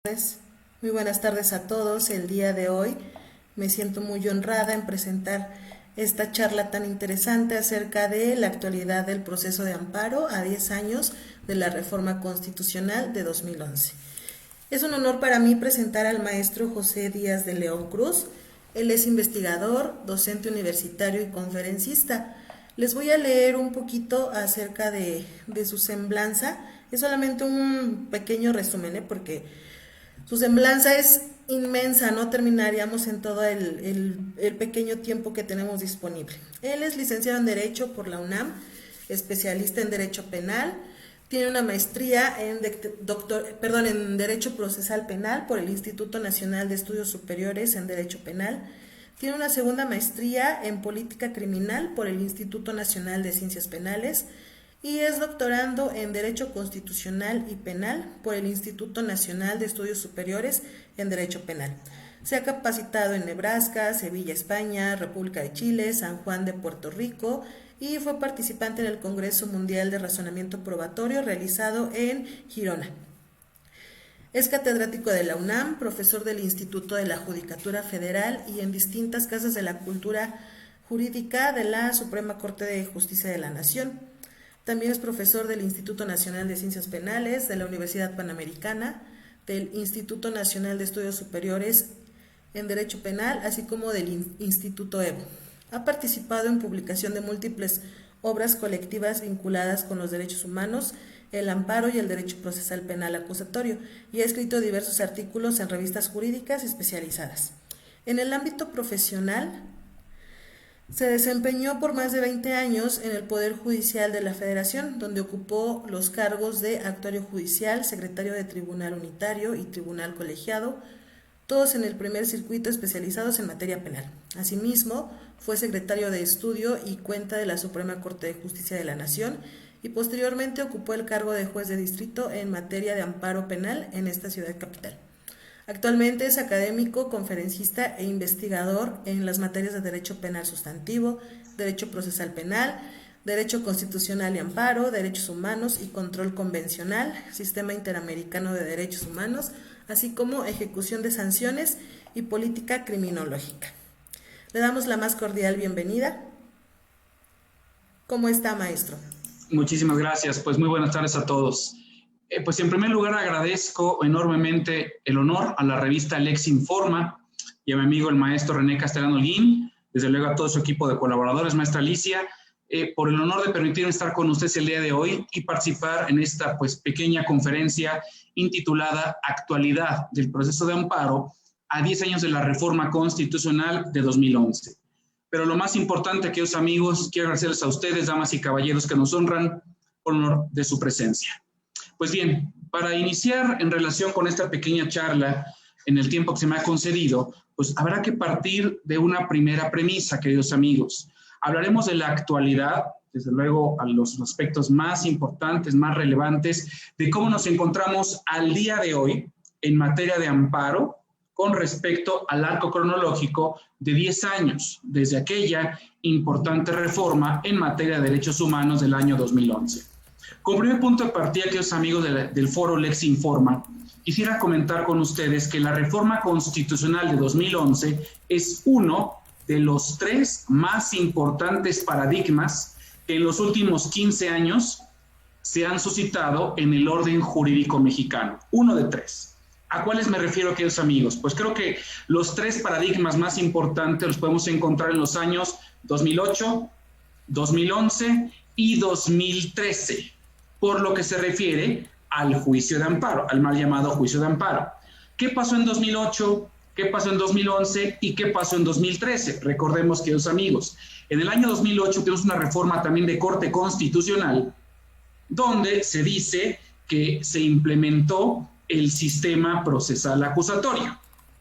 Pues, muy buenas tardes a todos. El día de hoy me siento muy honrada en presentar esta charla tan interesante acerca de la actualidad del proceso de amparo a 10 años de la reforma constitucional de 2011. Es un honor para mí presentar al maestro José Díaz de León Cruz. Él es investigador, docente universitario y conferencista. Les voy a leer un poquito acerca de su semblanza. Es solamente un pequeño resumen, porque su semblanza es inmensa, no terminaríamos en todo el pequeño tiempo que tenemos disponible. Él es licenciado en Derecho por la UNAM, especialista en Derecho Penal, tiene una maestría en Derecho Procesal Penal por el Instituto Nacional de Estudios Superiores en Derecho Penal, tiene una segunda maestría en Política Criminal por el Instituto Nacional de Ciencias Penales, y es doctorando en Derecho Constitucional y Penal por el Instituto Nacional de Estudios Superiores en Derecho Penal. Se ha capacitado en Nebraska, Sevilla, España, República de Chile, San Juan de Puerto Rico y fue participante en el Congreso Mundial de Razonamiento Probatorio realizado en Girona. Es catedrático de la UNAM, profesor del Instituto de la Judicatura Federal y en distintas casas de la cultura jurídica de la Suprema Corte de Justicia de la Nación. También es profesor del Instituto Nacional de Ciencias Penales, de la Universidad Panamericana, del Instituto Nacional de Estudios Superiores en Derecho Penal, así como del Instituto EVO. Ha participado en publicación de múltiples obras colectivas vinculadas con los derechos humanos, el amparo y el derecho procesal penal acusatorio, y ha escrito diversos artículos en revistas jurídicas especializadas. En el ámbito profesional, se desempeñó por más de 20 años en el Poder Judicial de la Federación, donde ocupó los cargos de actuario judicial, secretario de Tribunal Unitario y Tribunal Colegiado, todos en el primer circuito especializados en materia penal. Asimismo, fue secretario de Estudio y Cuenta de la Suprema Corte de Justicia de la Nación y posteriormente ocupó el cargo de juez de distrito en materia de amparo penal en esta ciudad capital. Actualmente es académico, conferencista e investigador en las materias de Derecho Penal Sustantivo, Derecho Procesal Penal, Derecho Constitucional y Amparo, Derechos Humanos y Control Convencional, Sistema Interamericano de Derechos Humanos, así como Ejecución de Sanciones y Política Criminológica. Le damos la más cordial bienvenida. ¿Cómo está, maestro? Muchísimas gracias. Pues muy buenas tardes a todos. Pues en primer lugar agradezco enormemente el honor a la revista Lex Informa y a mi amigo el maestro René Castellano Holguín, desde luego a todo su equipo de colaboradores, maestra Alicia, por el honor de permitirme estar con ustedes el día de hoy y participar en esta pues pequeña conferencia intitulada Actualidad del proceso de amparo a 10 años de la reforma constitucional de 2011. Pero lo más importante, queridos amigos, quiero agradecerles a ustedes, damas y caballeros, que nos honran por honor de su presencia. Pues bien, para iniciar en relación con esta pequeña charla, en el tiempo que se me ha concedido, pues habrá que partir de una primera premisa, queridos amigos. Hablaremos de la actualidad, desde luego a los aspectos más importantes, más relevantes, de cómo nos encontramos al día de hoy en materia de amparo con respecto al arco cronológico de 10 años, desde aquella importante reforma en materia de derechos humanos del año 2011. Como primer punto de partida, queridos amigos del foro Lex Informa, quisiera comentar con ustedes que la reforma constitucional de 2011 es uno de los 3 más importantes paradigmas que en los últimos 15 años se han suscitado en el orden jurídico mexicano. Uno de 3. ¿A cuáles me refiero, queridos amigos? Pues creo que los 3 paradigmas más importantes los podemos encontrar en los años 2008, 2011 y 2013. Por lo que se refiere al juicio de amparo, al mal llamado juicio de amparo. ¿Qué pasó en 2008? ¿Qué pasó en 2011? ¿Y qué pasó en 2013? Recordemos, queridos amigos, en el año 2008 tuvimos una reforma también de Corte Constitucional, donde se dice que se implementó el sistema procesal acusatorio,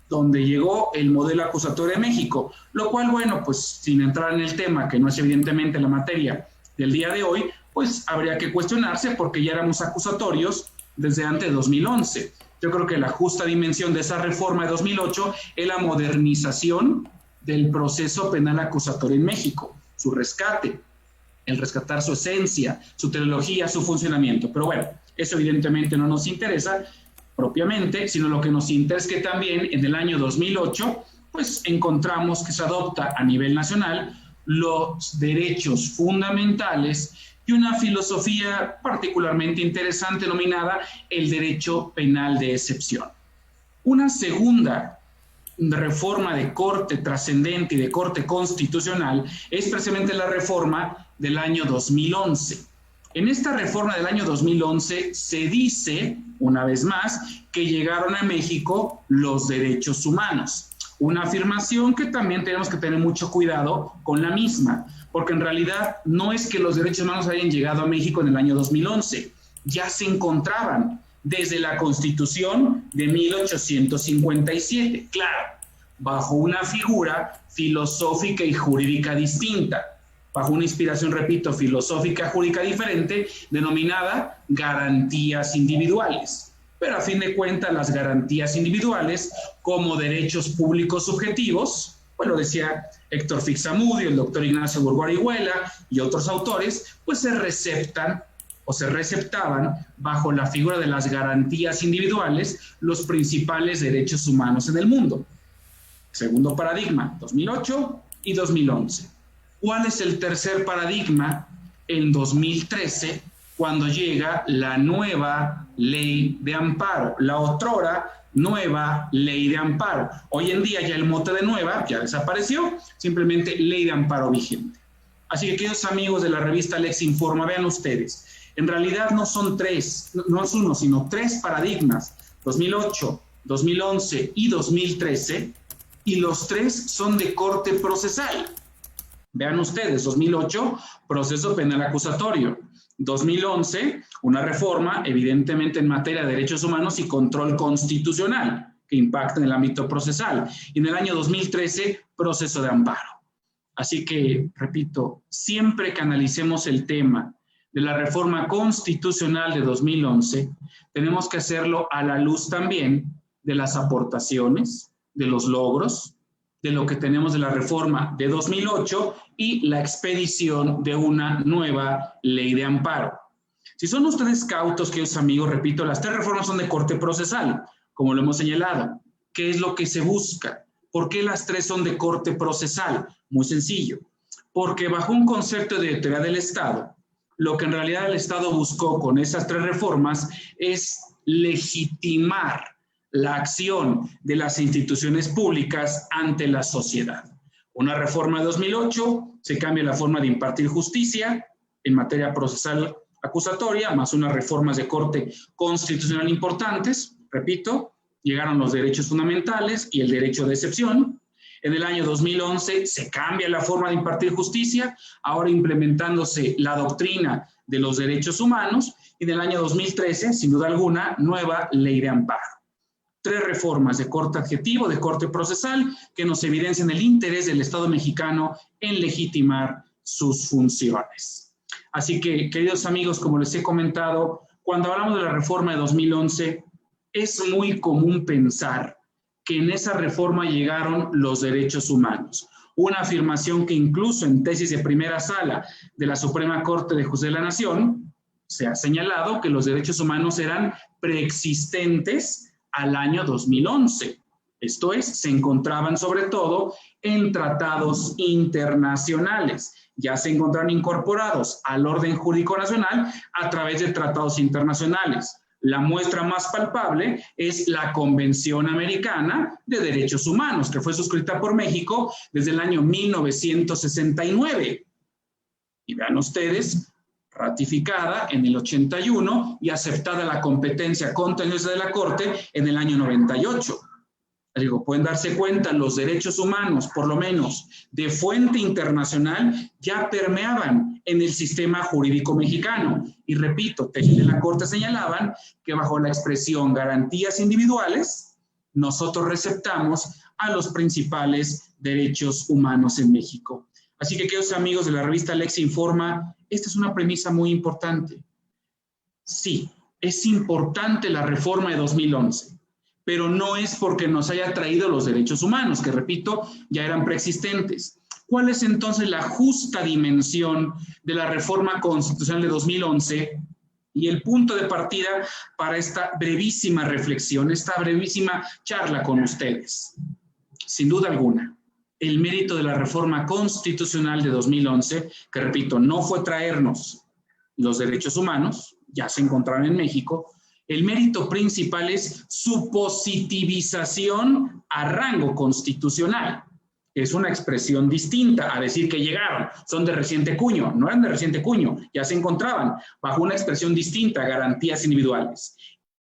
donde llegó el modelo acusatorio de México, lo cual, bueno, pues sin entrar en el tema, que no es evidentemente la materia del día de hoy, pues habría que cuestionarse porque ya éramos acusatorios desde antes de 2011. Yo creo que la justa dimensión de esa reforma de 2008 es la modernización del proceso penal acusatorio en México, su rescate, el rescatar su esencia, su teología, su funcionamiento. Pero bueno, eso evidentemente no nos interesa. propiamente, sino lo que nos interesa es que también en el año 2008, pues encontramos que se adopta a nivel nacional los derechos fundamentales y una filosofía particularmente interesante denominada el derecho penal de excepción. Una segunda reforma de corte trascendente y de corte constitucional es precisamente la reforma del año 2011. En esta reforma del año 2011 se dice, una vez más, que llegaron a México los derechos humanos. Una afirmación que también tenemos que tener mucho cuidado con la misma, porque en realidad no es que los derechos humanos hayan llegado a México en el año 2011, ya se encontraban desde la Constitución de 1857, claro, bajo una figura filosófica y jurídica distinta, bajo una inspiración, repito, filosófica y jurídica diferente, denominada garantías individuales. Pero a fin de cuentas, las garantías individuales como derechos públicos subjetivos, pues lo decía Héctor Fixamudio, el doctor Ignacio Burgo Orihuela y otros autores, pues se receptan o se receptaban bajo la figura de las garantías individuales los principales derechos humanos en el mundo. Segundo paradigma, 2008 y 2011. ¿Cuál es el tercer paradigma? En 2013, cuando llega la nueva ley de amparo, la otrora nueva ley de amparo. Hoy en día ya el mote de nueva ya desapareció, simplemente ley de amparo vigente. Así que, queridos amigos de la revista Lex Informa, vean ustedes, en realidad no son tres, no es uno, sino tres paradigmas, 2008, 2011 y 2013, y los tres son de corte procesal. Vean ustedes, 2008, proceso penal acusatorio. 2011, una reforma evidentemente en materia de derechos humanos y control constitucional que impacta en el ámbito procesal. Y en el año 2013, proceso de amparo. Así que, repito, siempre que analicemos el tema de la reforma constitucional de 2011, tenemos que hacerlo a la luz también de las aportaciones, de los logros, de lo que tenemos de la reforma de 2008 y la expedición de una nueva ley de amparo. Si son ustedes cautos, queridos amigos, repito, las tres reformas son de corte procesal, como lo hemos señalado. ¿Qué es lo que se busca? ¿Por qué las tres son de corte procesal? Muy sencillo, porque bajo un concepto de autoridad del Estado, lo que en realidad el Estado buscó con esas tres reformas es legitimar la acción de las instituciones públicas ante la sociedad. Una reforma de 2008, se cambia la forma de impartir justicia en materia procesal acusatoria, más unas reformas de corte constitucional importantes, repito, llegaron los derechos fundamentales y el derecho de excepción. En el año 2011 se cambia la forma de impartir justicia, ahora implementándose la doctrina de los derechos humanos, y en el año 2013, sin duda alguna, nueva ley de amparo. Tres reformas de corte adjetivo, de corte procesal, que nos evidencian el interés del Estado mexicano en legitimar sus funciones. Así que, queridos amigos, como les he comentado, cuando hablamos de la reforma de 2011, es muy común pensar que en esa reforma llegaron los derechos humanos. Una afirmación que incluso en tesis de primera sala de la Suprema Corte de Justicia de la Nación se ha señalado que los derechos humanos eran preexistentes al año 2011. Esto es, se encontraban sobre todo en tratados internacionales. Ya se encontraron incorporados al orden jurídico nacional a través de tratados internacionales. La muestra más palpable es la Convención Americana de Derechos Humanos, que fue suscrita por México desde el año 1969. Y vean ustedes, ratificada en el 81 y aceptada la competencia contenciosa de la Corte en el año 98. Digo, pueden darse cuenta, los derechos humanos, por lo menos de fuente internacional, ya permeaban en el sistema jurídico mexicano. Y repito, tesis de la Corte señalaban que bajo la expresión garantías individuales, nosotros receptamos a los principales derechos humanos en México. Así que, queridos amigos de la revista Lex Informa, esta es una premisa muy importante. Sí, es importante la reforma de 2011, pero no es porque nos haya traído los derechos humanos, que repito, ya eran preexistentes. ¿Cuál es entonces la justa dimensión de la reforma constitucional de 2011? y el punto de partida para esta brevísima reflexión, esta brevísima charla con ustedes. Sin duda alguna, el mérito de la reforma constitucional de 2011, que repito, no fue traernos los derechos humanos, ya se encontraron en México, el mérito principal es su positivización a rango constitucional. Es una expresión distinta a decir que llegaron, son de reciente cuño, no eran de reciente cuño, ya se encontraban bajo una expresión distinta, garantías individuales.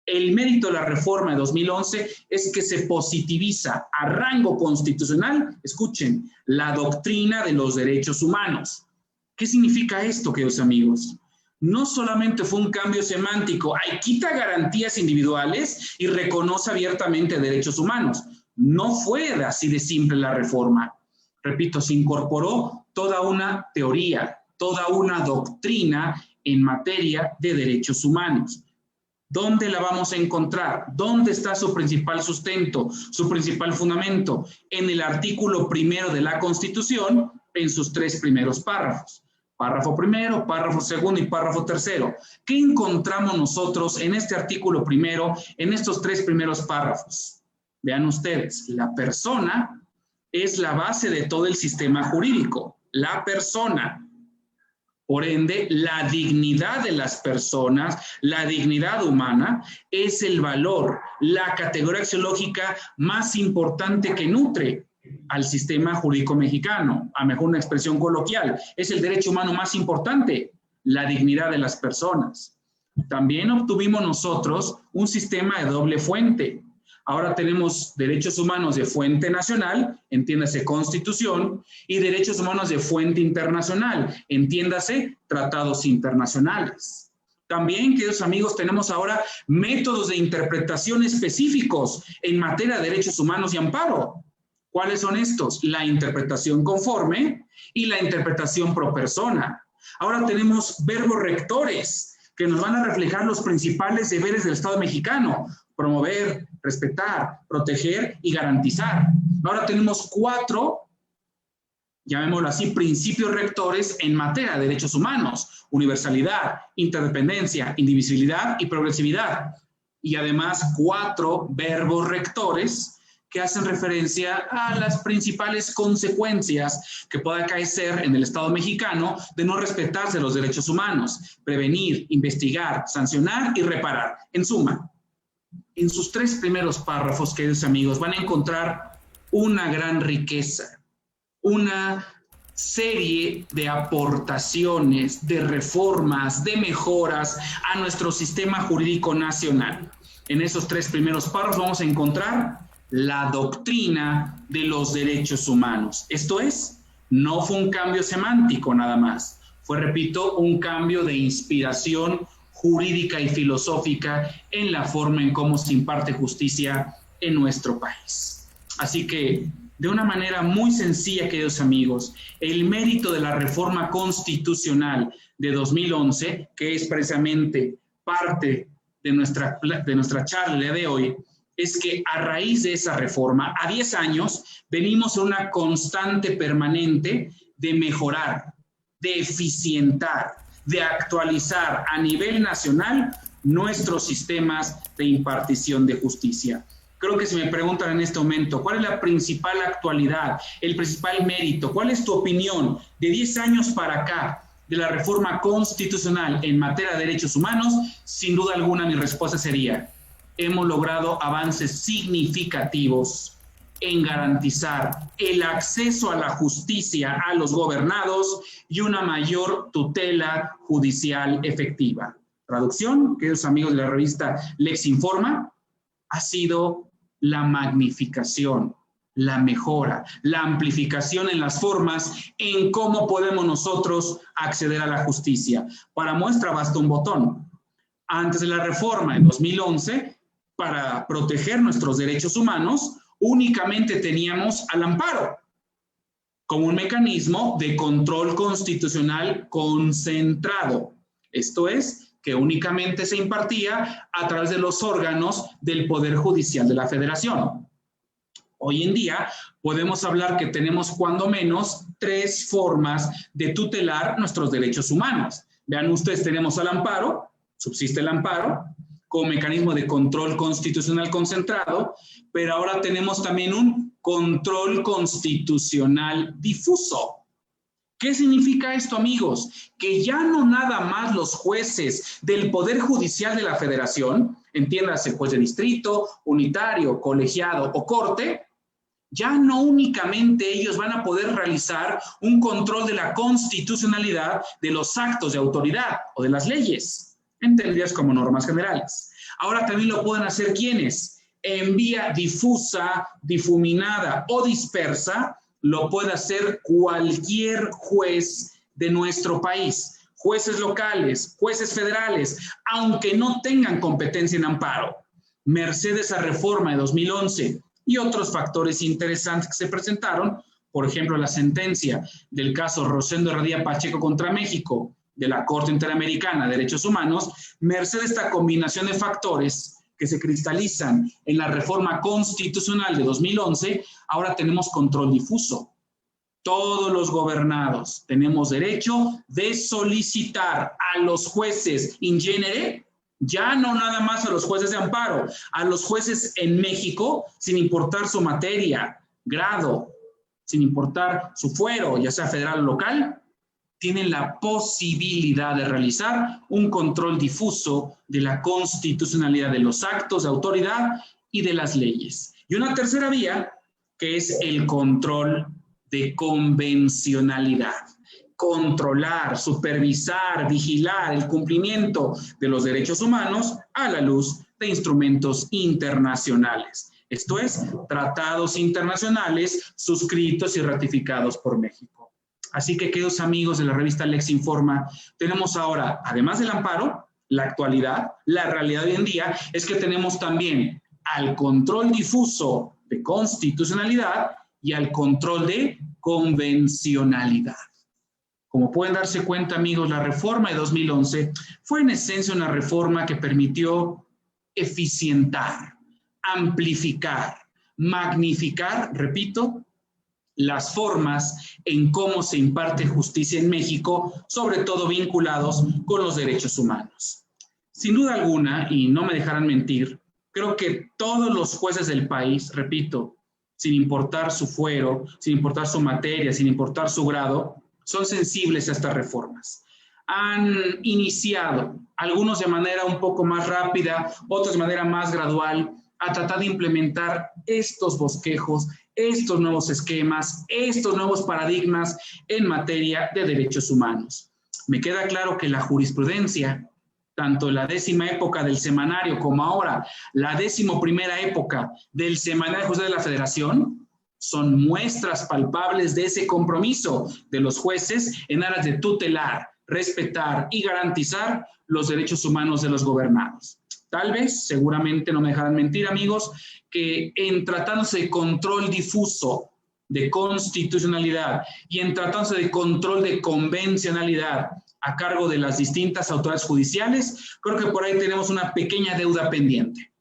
El mérito de la reforma de 2011 es que se positiviza a rango constitucional, escuchen, la doctrina de los derechos humanos. ¿Qué significa esto, queridos amigos? No solamente fue un cambio semántico, quita garantías individuales y reconoce abiertamente derechos humanos. No fue así de simple la reforma. Repito, se incorporó toda una teoría, toda una doctrina en materia de derechos humanos. ¿Dónde la vamos a encontrar? ¿Dónde está su principal sustento, su principal fundamento? En el artículo 1 de la Constitución, en sus 3 primeros párrafos. Párrafo 1, párrafo 2 y párrafo 3. ¿Qué encontramos nosotros en este artículo 1, en estos 3 primeros párrafos? Vean ustedes, la persona es la base de todo el sistema jurídico. La persona. Por ende, la dignidad de las personas, la dignidad humana, es el valor, la categoría axiológica más importante que nutre al sistema jurídico mexicano, a mejor una expresión coloquial. Es el derecho humano más importante, la dignidad de las personas. También obtuvimos nosotros un sistema de doble fuente. Ahora tenemos derechos humanos de fuente nacional, entiéndase Constitución, y derechos humanos de fuente internacional, entiéndase tratados internacionales. También, queridos amigos, tenemos ahora métodos de interpretación específicos en materia de derechos humanos y amparo. ¿Cuáles son estos? La interpretación conforme y la interpretación pro persona. Ahora tenemos verbos rectores que nos van a reflejar los principales deberes del Estado mexicano: promover, respetar, proteger y garantizar. Ahora tenemos 4, llamémoslo así, principios rectores en materia de derechos humanos: universalidad, interdependencia, indivisibilidad y progresividad. Y además 4 verbos rectores que hacen referencia a las principales consecuencias que pueda acaecer en el Estado mexicano de no respetarse los derechos humanos: prevenir, investigar, sancionar y reparar. En suma, en sus 3 primeros párrafos, queridos amigos, van a encontrar una gran riqueza, una serie de aportaciones, de reformas, de mejoras a nuestro sistema jurídico nacional. En esos 3 primeros párrafos vamos a encontrar la doctrina de los derechos humanos. Esto es, no fue un cambio semántico nada más, fue, repito, un cambio de inspiración jurídica y filosófica en la forma en cómo se imparte justicia en nuestro país. Así que, de una manera muy sencilla, queridos amigos, el mérito de la reforma constitucional de 2011, que es precisamente parte de nuestra charla de hoy, es que a raíz de esa reforma, a 10 años, venimos en una constante permanente de mejorar, de eficientar, de actualizar a nivel nacional nuestros sistemas de impartición de justicia. Creo que si me preguntan en este momento, ¿cuál es la principal actualidad, el principal mérito? ¿Cuál es tu opinión de 10 años para acá de la reforma constitucional en materia de derechos humanos? Sin duda alguna mi respuesta sería: hemos logrado avances significativos en garantizar el acceso a la justicia a los gobernados y una mayor tutela judicial efectiva. Traducción, queridos amigos de la revista Lex Informa, ha sido la magnificación, la mejora, la amplificación en las formas en cómo podemos nosotros acceder a la justicia. Para muestra basta un botón. Antes de la reforma en 2011, para proteger nuestros derechos humanos, únicamente teníamos al amparo como un mecanismo de control constitucional concentrado. Esto es, que únicamente se impartía a través de los órganos del Poder Judicial de la Federación. Hoy en día podemos hablar que tenemos cuando menos 3 formas de tutelar nuestros derechos humanos. Vean ustedes, tenemos al amparo, subsiste el amparo como mecanismo de control constitucional concentrado, pero ahora tenemos también un control constitucional difuso. ¿Qué significa esto, amigos? Que ya no nada más los jueces del Poder Judicial de la Federación, entiéndase juez de distrito, unitario, colegiado o corte, ya no únicamente ellos van a poder realizar un control de la constitucionalidad de los actos de autoridad o de las leyes, entendidas como normas generales. Ahora también lo pueden hacer ¿quiénes? En vía difusa, difuminada o dispersa, lo puede hacer cualquier juez de nuestro país, jueces locales, jueces federales, aunque no tengan competencia en amparo. Merced a reforma de 2011 y otros factores interesantes que se presentaron, por ejemplo, la sentencia del caso Rosendo Herradía Pacheco contra México de la Corte Interamericana de Derechos Humanos, merced a esta combinación de factores que se cristalizan en la reforma constitucional de 2011, ahora tenemos control difuso. Todos los gobernados tenemos derecho de solicitar a los jueces in genere, ya no nada más a los jueces de amparo, a los jueces en México, sin importar su materia, grado, sin importar su fuero, ya sea federal o local, tienen la posibilidad de realizar un control difuso de la constitucionalidad de los actos de autoridad y de las leyes. Y una tercera vía, que es el control de convencionalidad. Controlar, supervisar, vigilar el cumplimiento de los derechos humanos a la luz de instrumentos internacionales. Esto es, tratados internacionales suscritos y ratificados por México. Así que, queridos amigos de la revista Lex Informa, tenemos ahora, además del amparo, la actualidad, la realidad de hoy en día, es que tenemos también al control difuso de constitucionalidad y al control de convencionalidad. Como pueden darse cuenta, amigos, la reforma de 2011 fue en esencia una reforma que permitió eficientar, amplificar, magnificar, repito, las formas en cómo se imparte justicia en México, sobre todo vinculados con los derechos humanos. Sin duda alguna, y no me dejarán mentir, creo que todos los jueces del país, repito, sin importar su fuero, sin importar su materia, sin importar su grado, son sensibles a estas reformas. Han iniciado, algunos de manera un poco más rápida, otros de manera más gradual, a tratar de implementar estos bosquejos, estos nuevos esquemas, estos nuevos paradigmas en materia de derechos humanos. Me queda claro que la jurisprudencia, tanto la 10ª época del semanario como ahora la 11ª época del Semanario de Justicia de la Federación, son muestras palpables de ese compromiso de los jueces en aras de tutelar, respetar y garantizar los derechos humanos de los gobernados. Tal vez, seguramente no me dejarán mentir, amigos, que en tratándose de control difuso de constitucionalidad y en tratándose de control de convencionalidad a cargo de las distintas autoridades judiciales, creo que por ahí tenemos una pequeña deuda pendiente.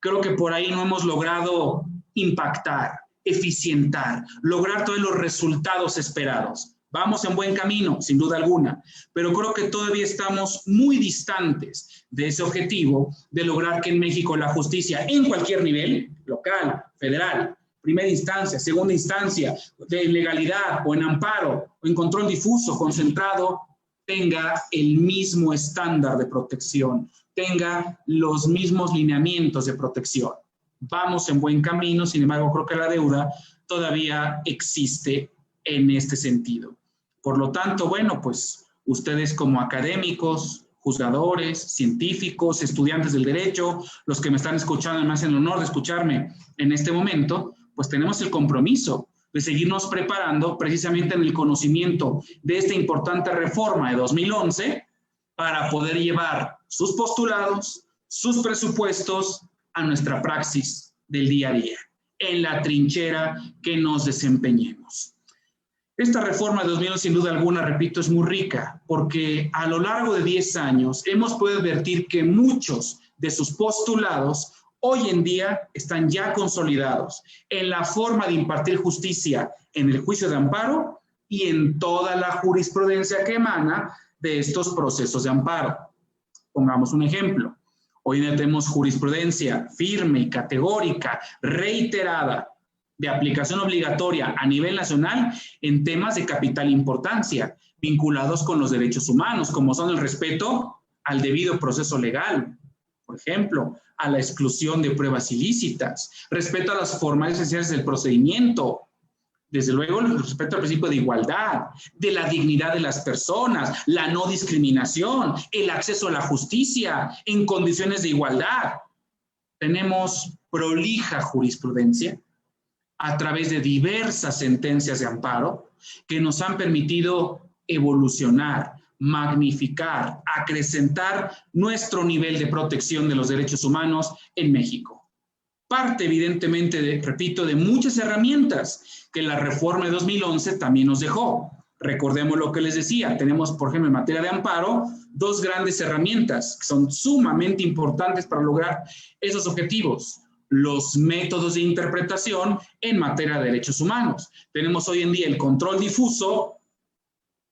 Creo que por ahí no hemos logrado impactar, eficientar, lograr todos los resultados esperados. Vamos en buen camino, sin duda alguna, pero creo que todavía estamos muy distantes de ese objetivo de lograr que en México la justicia en cualquier nivel, local, federal, primera instancia, segunda instancia, de legalidad o en amparo o en control difuso, concentrado, tenga el mismo estándar de protección, tenga los mismos lineamientos de protección. Vamos en buen camino, sin embargo, creo que la deuda todavía existe en este sentido. Por lo tanto, bueno, pues ustedes como académicos, juzgadores, científicos, estudiantes del derecho, los que me están escuchando, me hacen el honor de escucharme en este momento, pues tenemos el compromiso de seguirnos preparando precisamente en el conocimiento de esta importante reforma de 2011 para poder llevar sus postulados, sus presupuestos a nuestra praxis del día a día, en la trinchera que nos desempeñemos. Esta reforma de 2011, sin duda alguna, repito, es muy rica, porque a lo largo de 10 años hemos podido advertir que muchos de sus postulados hoy en día están ya consolidados en la forma de impartir justicia en el juicio de amparo y en toda la jurisprudencia que emana de estos procesos de amparo. Pongamos un ejemplo. Hoy en día tenemos jurisprudencia firme y categórica, reiterada, de aplicación obligatoria a nivel nacional en temas de capital importancia, vinculados con los derechos humanos, como son el respeto al debido proceso legal, por ejemplo, a la exclusión de pruebas ilícitas, respeto a las formales esenciales del procedimiento, desde luego el respeto al principio de igualdad, de la dignidad de las personas, la no discriminación, el acceso a la justicia en condiciones de igualdad. Tenemos prolija jurisprudencia a través de diversas sentencias de amparo que nos han permitido evolucionar, magnificar, acrecentar nuestro nivel de protección de los derechos humanos en México. Parte, evidentemente, repito, de muchas herramientas que la reforma de 2011 también nos dejó. Recordemos lo que les decía, tenemos, por ejemplo, en materia de amparo, dos grandes herramientas que son sumamente importantes para lograr esos objetivos. Los métodos de interpretación en materia de derechos humanos. Tenemos hoy en día el control difuso,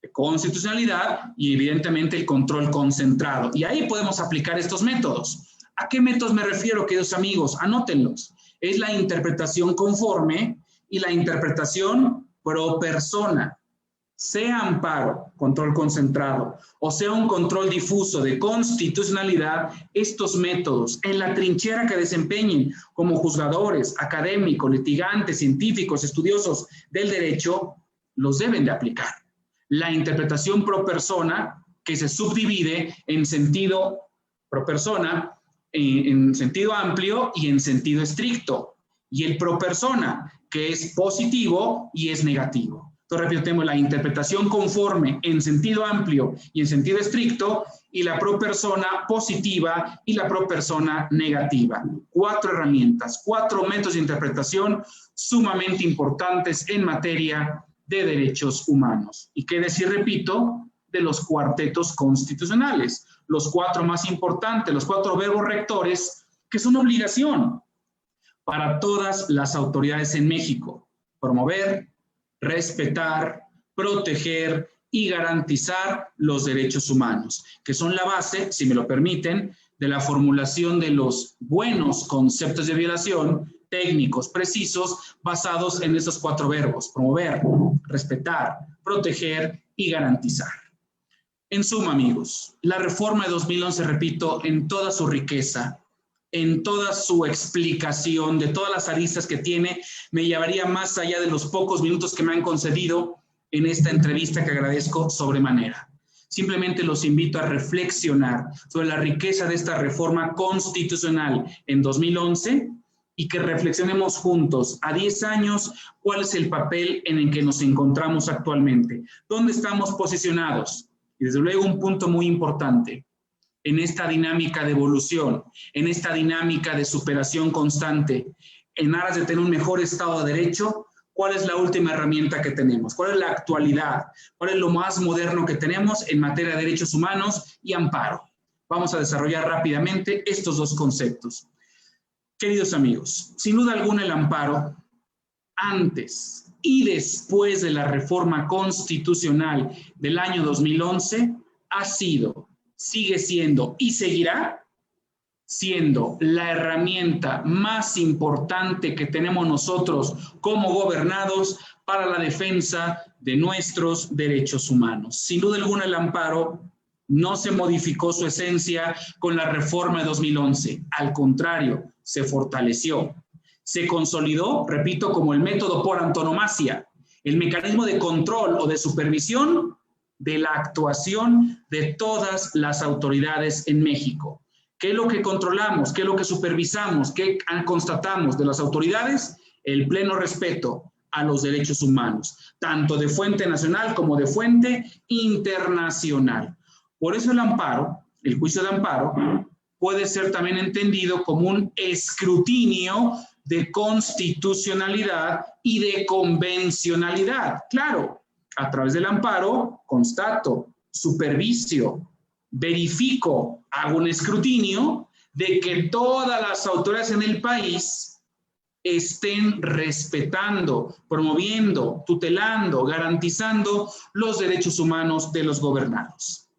de constitucionalidad y evidentemente el control concentrado. Y ahí podemos aplicar estos métodos. ¿A qué métodos me refiero, queridos amigos? Anótenlos. Es la interpretación conforme y la interpretación pro persona. Sea amparo, control concentrado, o sea un control difuso de constitucionalidad, estos métodos, en la trinchera que desempeñen como juzgadores, académicos, litigantes, científicos, estudiosos del derecho, los deben de aplicar. La interpretación pro persona, que se subdivide en sentido pro persona, en sentido amplio y en sentido estricto, y el pro persona, que es positivo y es negativo. Entonces, repito, tenemos la interpretación conforme en sentido amplio y en sentido estricto, y la pro persona positiva y la pro persona negativa. 4 herramientas, 4 métodos de interpretación sumamente importantes en materia de derechos humanos. Y qué decir, repito, de los cuartetos constitucionales, los 4 más importantes, los 4 verbos rectores, que son obligación para todas las autoridades en México: promover, respetar, proteger y garantizar los derechos humanos, que son la base, si me lo permiten, de la formulación de los buenos conceptos de violación técnicos, precisos, basados en esos 4 verbos: promover, respetar, proteger y garantizar. En suma, amigos, la reforma de 2011, repito, en toda su riqueza, en toda su explicación, de todas las aristas que tiene, me llevaría más allá de los pocos minutos que me han concedido en esta entrevista, que agradezco sobremanera. Simplemente los invito a reflexionar sobre la riqueza de esta reforma constitucional en 2011 y que reflexionemos juntos a 10 años cuál es el papel en el que nos encontramos actualmente, dónde estamos posicionados. Y desde luego un punto muy importante, en esta dinámica de evolución, en esta dinámica de superación constante, en aras de tener un mejor Estado de Derecho, ¿cuál es la última herramienta que tenemos? ¿Cuál es la actualidad? ¿Cuál es lo más moderno que tenemos en materia de derechos humanos y amparo? Vamos a desarrollar rápidamente estos 2 conceptos. Queridos amigos, sin duda alguna el amparo, antes y después de la reforma constitucional del año 2011, ha sido, sigue siendo y seguirá siendo la herramienta más importante que tenemos nosotros como gobernados para la defensa de nuestros derechos humanos. Sin duda alguna, el amparo no se modificó su esencia con la reforma de 2011. Al contrario, se fortaleció. Se consolidó, repito, como el método por antonomasia, el mecanismo de control o de supervisión de la actuación de todas las autoridades en México. ¿Qué es lo que controlamos? ¿Qué es lo que supervisamos? ¿Qué constatamos de las autoridades? El pleno respeto a los derechos humanos, tanto de fuente nacional como de fuente internacional. Por eso el amparo, el juicio de amparo, puede ser también entendido como un escrutinio de constitucionalidad y de convencionalidad. Claro, a través del amparo constato, superviso, verifico, hago un escrutinio de que todas las autoridades en el país estén respetando, promoviendo, tutelando, garantizando los derechos humanos de los gobernados.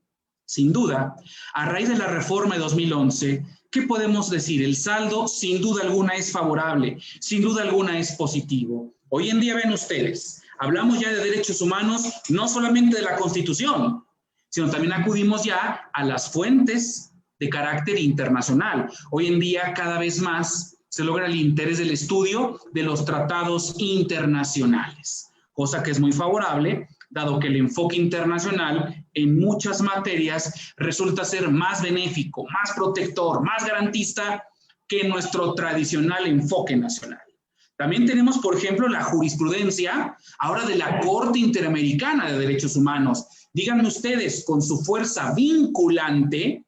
Sin duda, a raíz de la reforma de 2011, ¿qué podemos decir? El saldo, sin duda alguna, es favorable, sin duda alguna es positivo. Hoy en día, ven ustedes, hablamos ya de derechos humanos, no solamente de la Constitución, sino también acudimos ya a las fuentes de carácter internacional. Hoy en día, cada vez más, se logra el interés del estudio de los tratados internacionales, cosa que es muy favorable, dado que el enfoque internacional en muchas materias resulta ser más benéfico, más protector, más garantista que nuestro tradicional enfoque nacional. También tenemos, por ejemplo, la jurisprudencia ahora de la Corte Interamericana de Derechos Humanos. Díganme ustedes, con su fuerza vinculante,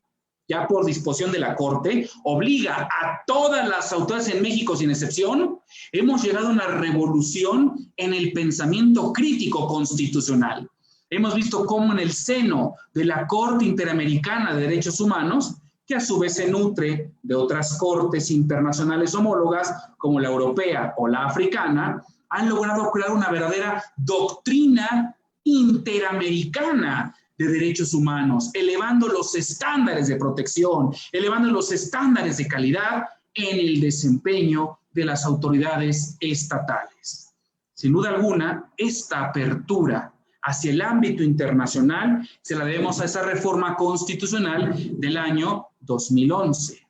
ya por disposición de la Corte, obliga a todas las autoridades en México, sin excepción. Hemos llegado a una revolución en el pensamiento crítico constitucional. Hemos visto cómo en el seno de la Corte Interamericana de Derechos Humanos, que a su vez se nutre de otras cortes internacionales homólogas, como la europea o la africana, han logrado crear una verdadera doctrina interamericana de derechos humanos, elevando los estándares de protección, elevando los estándares de calidad en el desempeño de las autoridades estatales. Sin duda alguna, esta apertura hacia el ámbito internacional se la debemos a esa reforma constitucional del año 2011.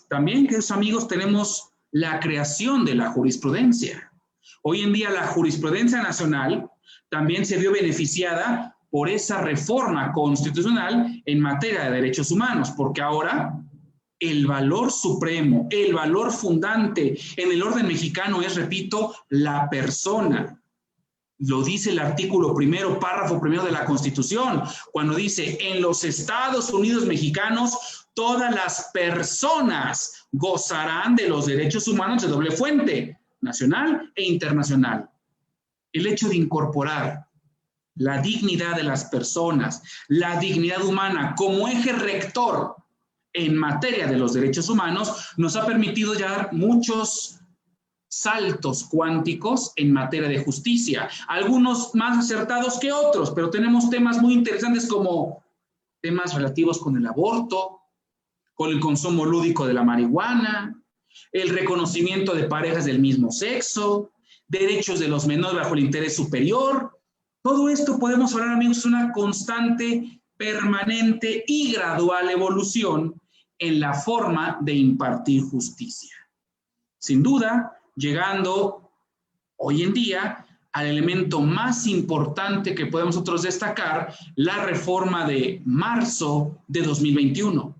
También, queridos amigos, tenemos la creación de la jurisprudencia. Hoy en día la jurisprudencia nacional también se vio beneficiada por esa reforma constitucional en materia de derechos humanos, porque ahora el valor supremo, el valor fundante en el orden mexicano es, repito, la persona. Lo dice el artículo primero, párrafo primero de la Constitución, cuando dice, en los Estados Unidos mexicanos, todas las personas gozarán de los derechos humanos de doble fuente, nacional e internacional. El hecho de incorporar la dignidad de las personas, la dignidad humana como eje rector en materia de los derechos humanos, nos ha permitido ya dar muchos saltos cuánticos en materia de justicia, algunos más acertados que otros, pero tenemos temas muy interesantes como temas relativos con el aborto, con el consumo lúdico de la marihuana, el reconocimiento de parejas del mismo sexo, derechos de los menores bajo el interés superior. Todo esto podemos hablar, amigos, de una constante, permanente y gradual evolución en la forma de impartir justicia. Sin duda, llegando hoy en día al elemento más importante que podemos nosotros destacar, la reforma de marzo de 2021.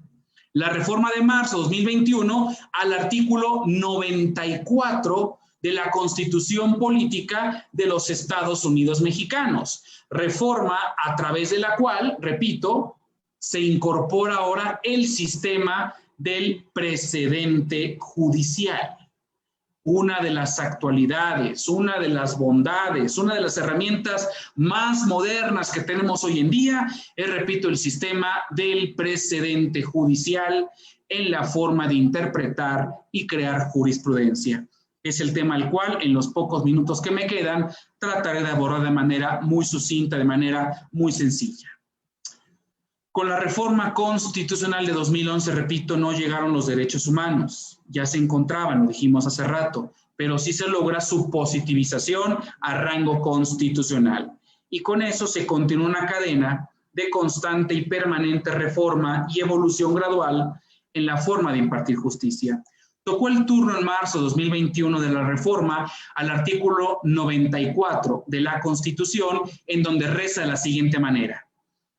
La reforma de marzo de 2021 al artículo 94 de la Constitución Política de los Estados Unidos Mexicanos. Reforma a través de la cual, repito, se incorpora ahora el sistema del precedente judicial. Una de las actualidades, una de las bondades, una de las herramientas más modernas que tenemos hoy en día es, repito, el sistema del precedente judicial en la forma de interpretar y crear jurisprudencia. Es el tema al cual, en los pocos minutos que me quedan, trataré de abordar de manera muy sucinta, de manera muy sencilla. Con la reforma constitucional de 2011, repito, no llegaron los derechos humanos. Ya se encontraban, lo dijimos hace rato, pero sí se logra su positivización a rango constitucional. Y con eso se continúa una cadena de constante y permanente reforma y evolución gradual en la forma de impartir justicia. Tocó el turno en marzo de 2021 de la reforma al artículo 94 de la Constitución, en donde reza de la siguiente manera: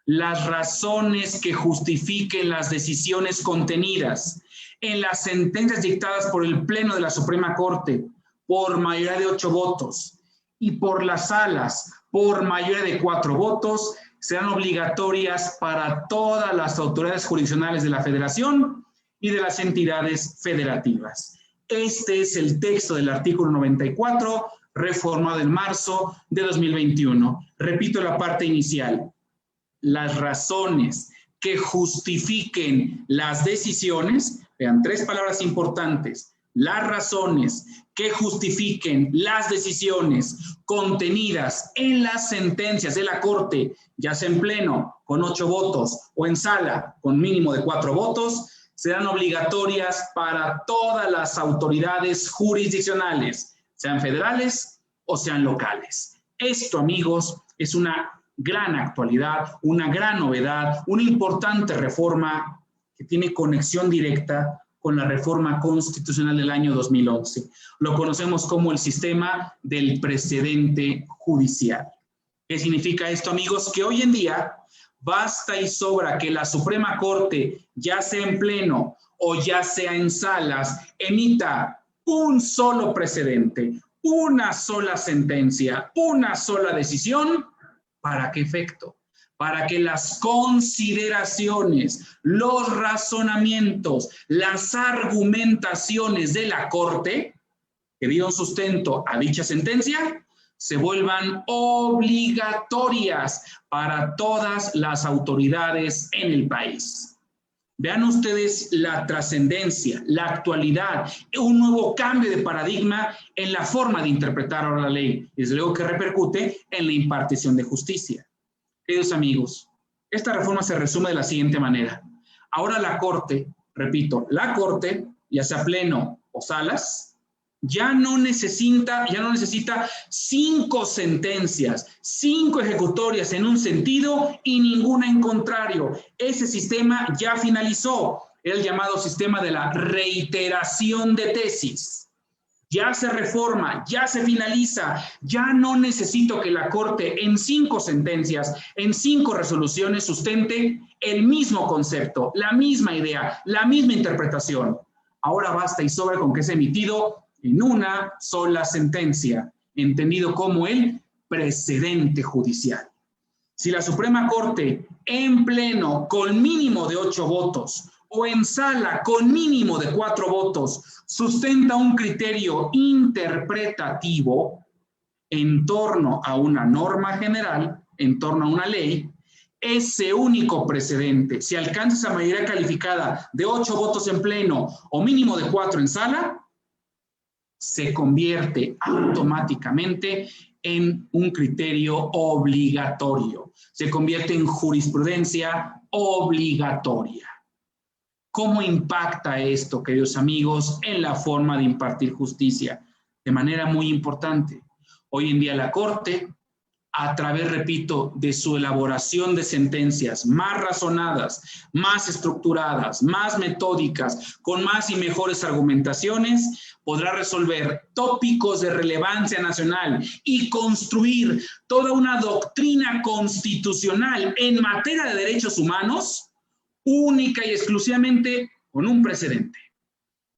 las razones que justifiquen las decisiones contenidas en las sentencias dictadas por el Pleno de la Suprema Corte por mayoría de 8 votos y por las salas por mayoría de 4 votos serán obligatorias para todas las autoridades jurisdiccionales de la Federación y de las entidades federativas. Este es el texto del artículo 94, reformado en marzo de 2021. Repito la parte inicial: las razones que justifiquen las decisiones, vean 3 palabras importantes, las razones que justifiquen las decisiones contenidas en las sentencias de la Corte, ya sea en pleno con 8 votos o en sala con mínimo de 4 votos, serán obligatorias para todas las autoridades jurisdiccionales, sean federales o sean locales. Esto, amigos, es una gran actualidad, una gran novedad, una importante reforma que tiene conexión directa con la reforma constitucional del año 2011. Lo conocemos como el sistema del precedente judicial. ¿Qué significa esto, amigos? Que hoy en día basta y sobra que la Suprema Corte, ya sea en pleno o ya sea en salas, emita un solo precedente, una sola sentencia, una sola decisión. ¿Para qué efecto? Para que las consideraciones, los razonamientos, las argumentaciones de la Corte que dieron sustento a dicha sentencia se vuelvan obligatorias para todas las autoridades en el país. Vean ustedes la trascendencia, la actualidad, un nuevo cambio de paradigma en la forma de interpretar ahora la ley, desde luego que repercute en la impartición de justicia. Queridos amigos, esta reforma se resume de la siguiente manera. Ahora la Corte, repito, la Corte, ya sea pleno o salas, ya no necesita 5 sentencias, 5 ejecutorias en un sentido y ninguna en contrario. Ese sistema ya finalizó, el llamado sistema de la reiteración de tesis. Ya se reforma, ya se finaliza, ya no necesito que la Corte en 5 sentencias, en 5 resoluciones sustente el mismo concepto, la misma idea, la misma interpretación. Ahora basta y sobra con que es emitido en una sola sentencia, entendido como el precedente judicial. Si la Suprema Corte en pleno con mínimo de 8 votos o en sala con mínimo de 4 votos sustenta un criterio interpretativo en torno a una norma general, en torno a una ley, ese único precedente, si alcanza esa mayoría calificada de 8 votos en pleno o mínimo de 4 en sala, se convierte automáticamente en un criterio obligatorio, se convierte en jurisprudencia obligatoria. ¿Cómo impacta esto, queridos amigos, en la forma de impartir justicia? De manera muy importante. Hoy en día la Corte, a través, repito, de su elaboración de sentencias más razonadas, más estructuradas, más metódicas, con más y mejores argumentaciones, podrá resolver tópicos de relevancia nacional y construir toda una doctrina constitucional en materia de derechos humanos, única y exclusivamente con un precedente.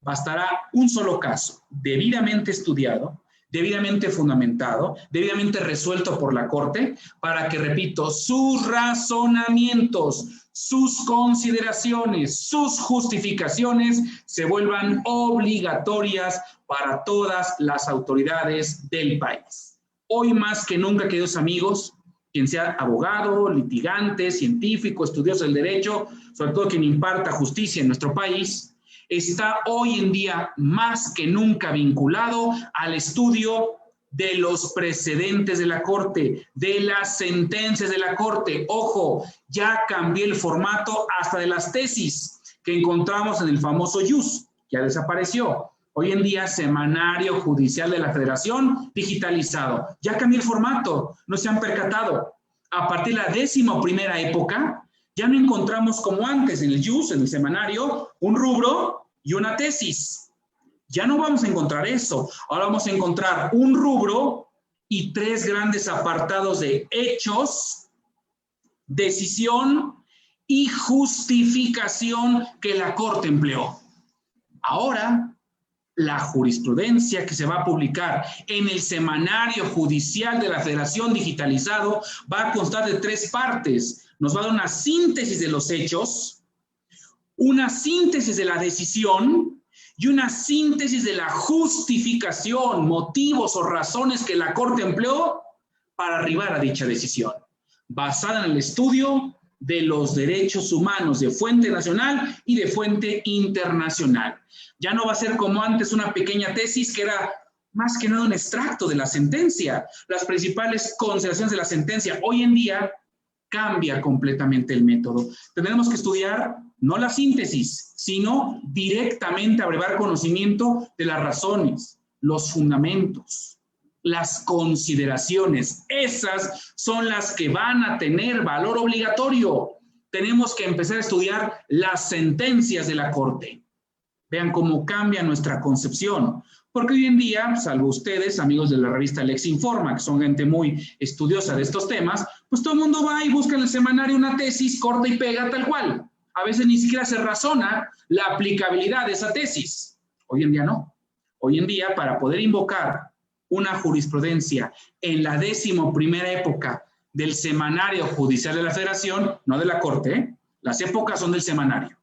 Bastará un solo caso, debidamente estudiado, debidamente fundamentado, debidamente resuelto por la Corte, para que, repito, sus razonamientos, sus consideraciones, sus justificaciones se vuelvan obligatorias para todas las autoridades del país. Hoy más que nunca, queridos amigos, quien sea abogado, litigante, científico, estudioso del derecho, sobre todo quien imparta justicia en nuestro país, está hoy en día más que nunca vinculado al estudio de los precedentes de la Corte, de las sentencias de la Corte. Ojo, ya cambié el formato hasta de las tesis que encontramos en el famoso IUS, ya desapareció. Hoy en día, Semanario Judicial de la Federación digitalizado. Ya cambié el formato, no se han percatado. A partir de la 11ª época, ya no encontramos como antes en el IUS, en el semanario, un rubro y una tesis. Ya no vamos a encontrar eso. Ahora vamos a encontrar un rubro y 3 grandes apartados de hechos, decisión y justificación que la Corte empleó. Ahora, la jurisprudencia que se va a publicar en el Semanario Judicial de la Federación digitalizado va a constar de 3 partes. Nos va a dar una síntesis de los hechos, una síntesis de la decisión y una síntesis de la justificación, motivos o razones que la Corte empleó para arribar a dicha decisión, basada en el estudio de los derechos humanos de fuente nacional y de fuente internacional. Ya no va a ser como antes una pequeña tesis que era más que nada un extracto de la sentencia, las principales consideraciones de la sentencia. Hoy en día cambia completamente el método. Tendremos que estudiar no la síntesis, sino directamente abrevar conocimiento de las razones, los fundamentos, las consideraciones. Esas son las que van a tener valor obligatorio. Tenemos que empezar a estudiar las sentencias de la Corte. Vean cómo cambia nuestra concepción. Porque hoy en día, salvo ustedes, amigos de la revista Lex Informa, que son gente muy estudiosa de estos temas, pues todo el mundo va y busca en el semanario una tesis, corta y pega tal cual. A veces ni siquiera se razona la aplicabilidad de esa tesis. Hoy en día no. Hoy en día, para poder invocar una jurisprudencia en la 11ª época del Semanario Judicial de la Federación, no de la Corte, las épocas son del semanario.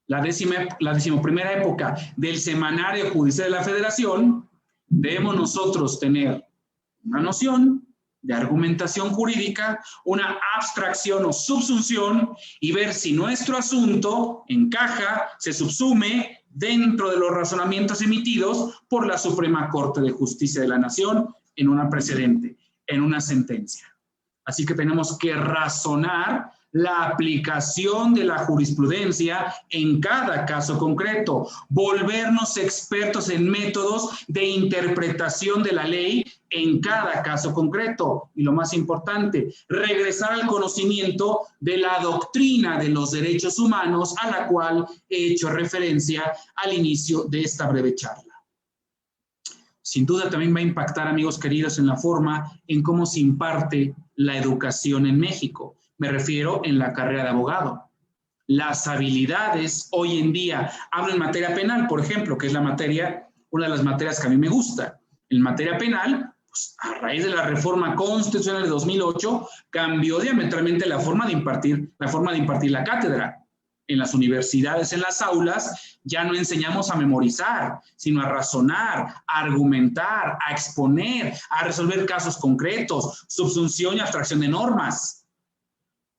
La 11ª época del Semanario Judicial de la Federación, debemos nosotros tener una noción de argumentación jurídica, una abstracción o subsunción y ver si nuestro asunto encaja, se subsume dentro de los razonamientos emitidos por la Suprema Corte de Justicia de la Nación en una precedente, en una sentencia. Así que tenemos que razonar la aplicación de la jurisprudencia en cada caso concreto, volvernos expertos en métodos de interpretación de la ley en cada caso concreto. Y lo más importante, regresar al conocimiento de la doctrina de los derechos humanos a la cual he hecho referencia al inicio de esta breve charla. Sin duda también va a impactar, amigos queridos, en la forma en cómo se imparte la educación en México. Me refiero en la carrera de abogado. Las habilidades hoy en día, hablo en materia penal, por ejemplo, que es una de las materias que a mí me gusta. En materia penal, pues, a raíz de la reforma constitucional de 2008, cambió diametralmente la forma de impartir la cátedra. En las universidades, en las aulas, ya no enseñamos a memorizar, sino a razonar, a argumentar, a exponer, a resolver casos concretos, subsunción y abstracción de normas.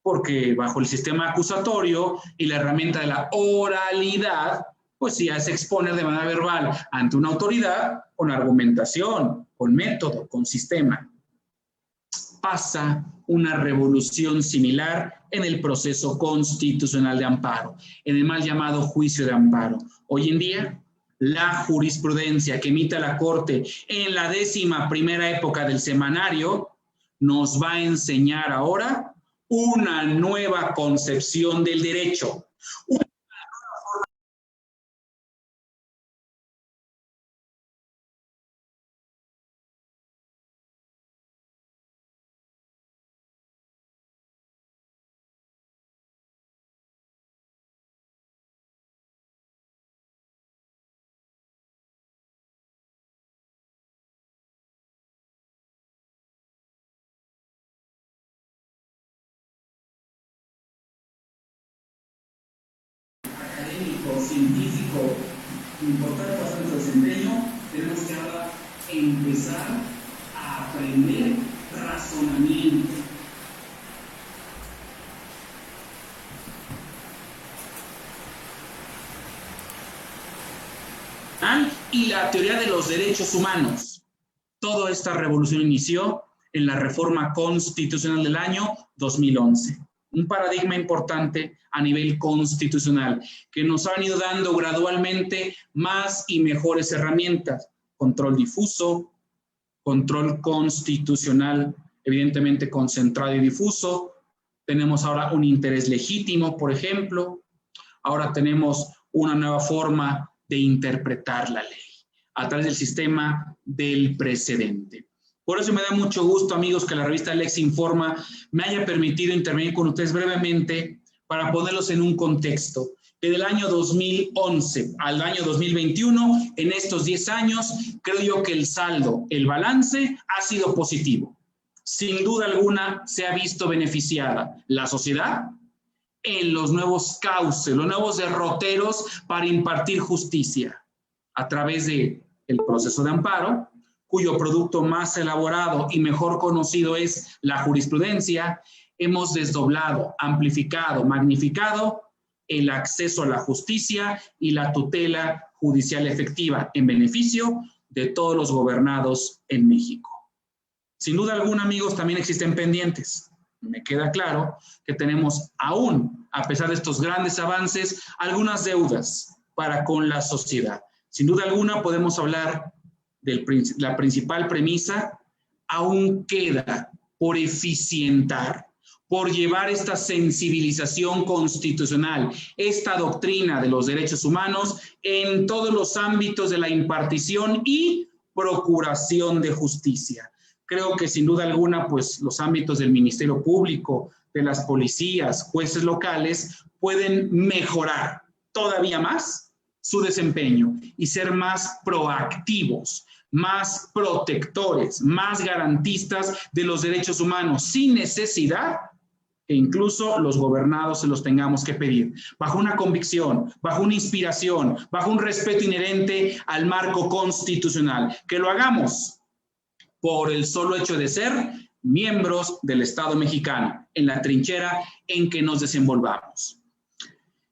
Porque bajo el sistema acusatorio y la herramienta de la oralidad, pues ya se expone de manera verbal ante una autoridad con argumentación, con método, con sistema. Pasa una revolución similar en el proceso constitucional de amparo, en el mal llamado juicio de amparo. Hoy en día, la jurisprudencia que emite la Corte en la 11ª época del semanario nos va a enseñar ahora una nueva concepción del derecho. Científico importante para nuestro desempeño, tenemos que ahora empezar a aprender razonamiento. Y la teoría de los derechos humanos. Toda esta revolución inició en la reforma constitucional del año 2011. Un paradigma importante a nivel constitucional que nos ha venido dando gradualmente más y mejores herramientas. Control difuso, control constitucional, evidentemente concentrado y difuso. Tenemos ahora un interés legítimo, por ejemplo. Ahora tenemos una nueva forma de interpretar la ley a través del sistema del precedente. Por eso me da mucho gusto, amigos, que la revista Lex Informa me haya permitido intervenir con ustedes brevemente para ponerlos en un contexto. Que del año 2011 al año 2021, en estos 10 años, creo yo que el saldo, el balance, ha sido positivo. Sin duda alguna, se ha visto beneficiada la sociedad en los nuevos cauces, los nuevos derroteros para impartir justicia a través del proceso de amparo, cuyo producto más elaborado y mejor conocido es la jurisprudencia. Hemos desdoblado, amplificado, magnificado el acceso a la justicia y la tutela judicial efectiva en beneficio de todos los gobernados en México. Sin duda alguna, amigos, también existen pendientes. Me queda claro que tenemos aún, a pesar de estos grandes avances, algunas deudas para con la sociedad. Sin duda alguna podemos hablar de la principal premisa, aún queda por eficientar, por llevar esta sensibilización constitucional, esta doctrina de los derechos humanos en todos los ámbitos de la impartición y procuración de justicia. Creo que sin duda alguna, pues los ámbitos del Ministerio Público, de las policías, jueces locales, pueden mejorar todavía más su desempeño y ser más proactivos, más protectores, más garantistas de los derechos humanos, sin necesidad que incluso los gobernados se los tengamos que pedir, bajo una convicción, bajo una inspiración, bajo un respeto inherente al marco constitucional. Que lo hagamos por el solo hecho de ser miembros del Estado mexicano, en la trinchera en que nos desenvolvamos.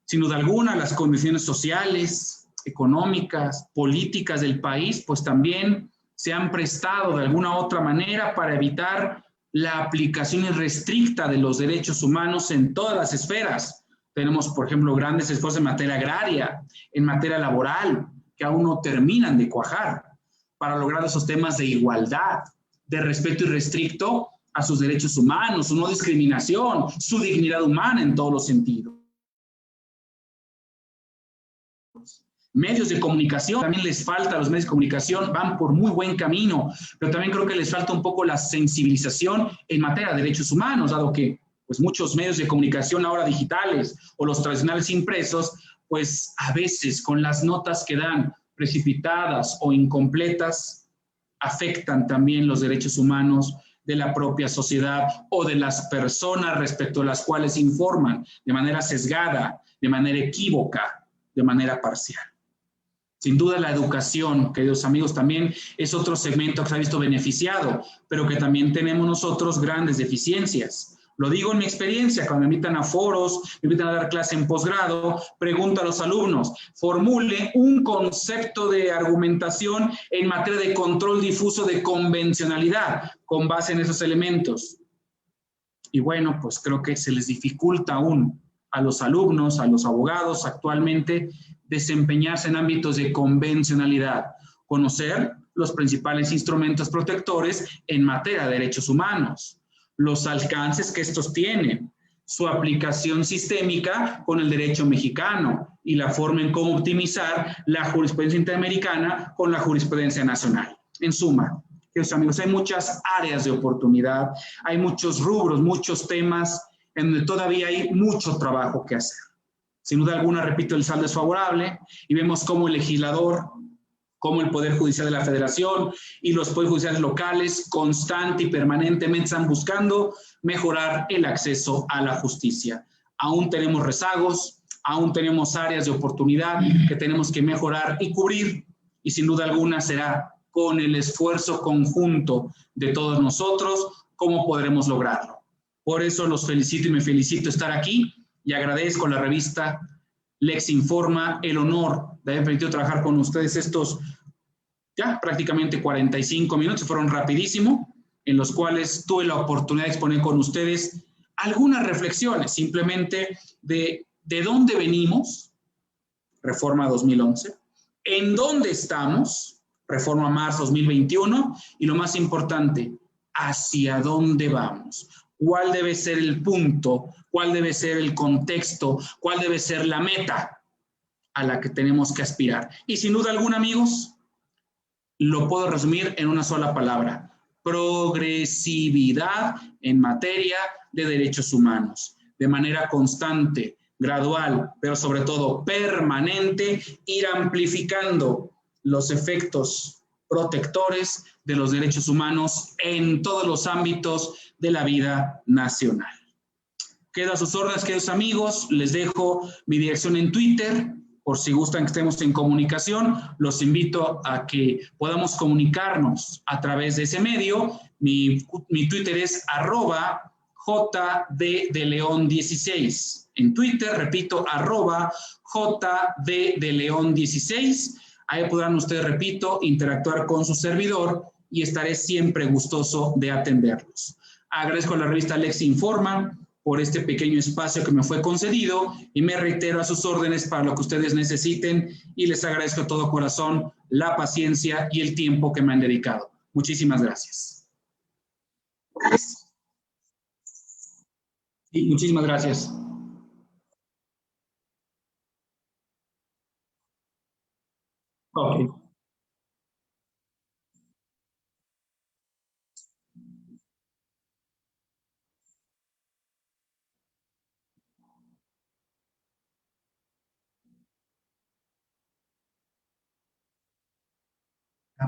Sin duda alguna, las condiciones sociales, económicas, políticas del país, pues también se han prestado de alguna u otra manera para evitar la aplicación irrestricta de los derechos humanos en todas las esferas. Tenemos, por ejemplo, grandes esfuerzos en materia agraria, en materia laboral, que aún no terminan de cuajar, para lograr esos temas de igualdad, de respeto irrestricto a sus derechos humanos, su no discriminación, su dignidad humana en todos los sentidos. Medios de comunicación, también les falta, los medios de comunicación van por muy buen camino, pero también creo que les falta un poco la sensibilización en materia de derechos humanos, dado que pues, muchos medios de comunicación ahora digitales o los tradicionales impresos, pues a veces con las notas que dan precipitadas o incompletas, afectan también los derechos humanos de la propia sociedad o de las personas respecto a las cuales informan de manera sesgada, de manera equívoca, de manera parcial. Sin duda la educación, queridos amigos, también es otro segmento que se ha visto beneficiado, pero que también tenemos nosotros grandes deficiencias. Lo digo en mi experiencia, cuando me invitan a foros, me invitan a dar clase en posgrado, pregunto a los alumnos, formule un concepto de argumentación en materia de control difuso de convencionalidad con base en esos elementos. Y bueno, pues creo que se les dificulta aún a los alumnos, a los abogados actualmente, desempeñarse en ámbitos de convencionalidad, conocer los principales instrumentos protectores en materia de derechos humanos, los alcances que estos tienen, su aplicación sistémica con el derecho mexicano y la forma en cómo optimizar la jurisprudencia interamericana con la jurisprudencia nacional. En suma, queridos amigos, hay muchas áreas de oportunidad, hay muchos rubros, muchos temas en donde todavía hay mucho trabajo que hacer. Sin duda alguna, repito, el saldo es favorable y vemos cómo el legislador, como el Poder Judicial de la Federación y los poderes judiciales locales constante y permanentemente están buscando mejorar el acceso a la justicia. Aún tenemos rezagos, aún tenemos áreas de oportunidad que tenemos que mejorar y cubrir, y sin duda alguna será con el esfuerzo conjunto de todos nosotros cómo podremos lograrlo. Por eso los felicito y me felicito estar aquí y agradezco a la revista Lexinforma el honor de haber permitido trabajar con ustedes estos ya prácticamente 45 minutos, fueron rapidísimo, en los cuales tuve la oportunidad de exponer con ustedes algunas reflexiones simplemente de dónde venimos, Reforma 2011, en dónde estamos, Reforma Marzo 2021, y lo más importante, hacia dónde vamos. ¿Cuál debe ser el punto? ¿Cuál debe ser el contexto? ¿Cuál debe ser la meta a la que tenemos que aspirar? Y sin duda alguna, amigos, lo puedo resumir en una sola palabra: progresividad en materia de derechos humanos. De manera constante, gradual, pero sobre todo permanente, ir amplificando los efectos protectores de los derechos humanos en todos los ámbitos de la vida nacional. Quedo a sus órdenes, queridos amigos. Les dejo mi dirección en Twitter, por si gustan que estemos en comunicación. Los invito a que podamos comunicarnos a través de ese medio. Mi Twitter es @JDDeleón16. En Twitter, repito, @JDDeleón16. Ahí podrán ustedes, repito, interactuar con su servidor y estaré siempre gustoso de atenderlos. Agradezco a la revista Lex Informa por este pequeño espacio que me fue concedido y me reitero a sus órdenes para lo que ustedes necesiten y les agradezco de todo corazón la paciencia y el tiempo que me han dedicado. Muchísimas gracias. Sí, muchísimas gracias. Ok.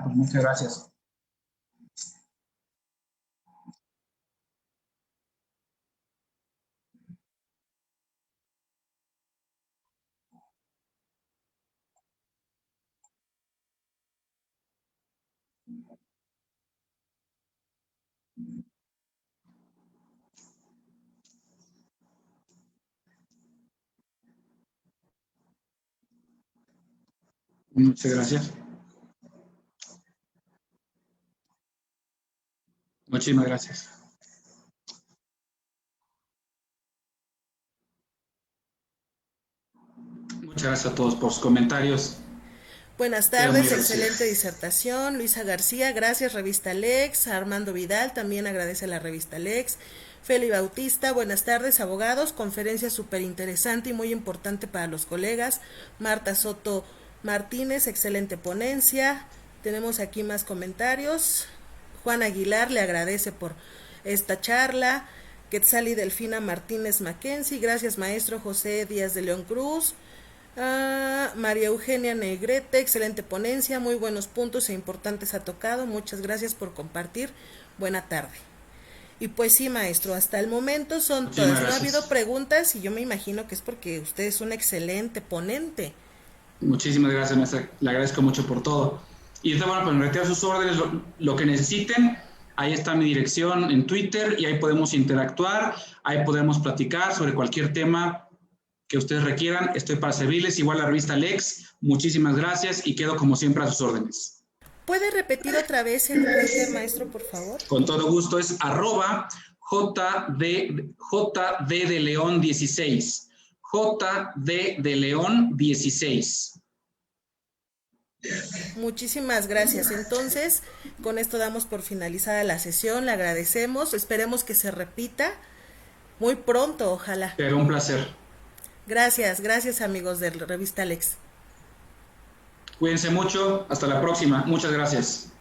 Pues muchas gracias. Muchas gracias. Muchísimas gracias. Muchas gracias a todos por sus comentarios. Buenas tardes, excelente disertación. Luisa García, gracias, revista Lex. Armando Vidal también agradece a la revista Lex. Feli Bautista, buenas tardes, abogados. Conferencia súper interesante y muy importante para los colegas. Marta Soto Martínez, excelente ponencia. Tenemos aquí más comentarios. Juan Aguilar le agradece por esta charla. Quetzali Delfina Martínez Mackenzie, gracias maestro José Díaz de León Cruz. María Eugenia Negrete, excelente ponencia, muy buenos puntos e importantes ha tocado, muchas gracias por compartir, buena tarde. Y pues sí, maestro, hasta el momento son todas, no ha habido preguntas y yo me imagino que es porque usted es un excelente ponente. Muchísimas gracias, maestra, le agradezco mucho por todo. Y está bueno, pues retirar sus órdenes, lo que necesiten, ahí está mi dirección en Twitter y ahí podemos interactuar, ahí podemos platicar sobre cualquier tema que ustedes requieran, estoy para servirles, igual la revista Lex, muchísimas gracias y quedo como siempre a sus órdenes. ¿Puede repetir otra vez el Twitter, maestro, por favor? Con todo gusto, es @JD de León 16, JD de León 16. Muchísimas gracias. Entonces, con esto damos por finalizada la sesión, le agradecemos, esperemos que se repita muy pronto, ojalá. Pero un placer. Gracias, gracias amigos de Revista Lex. Cuídense mucho, hasta la próxima, muchas gracias.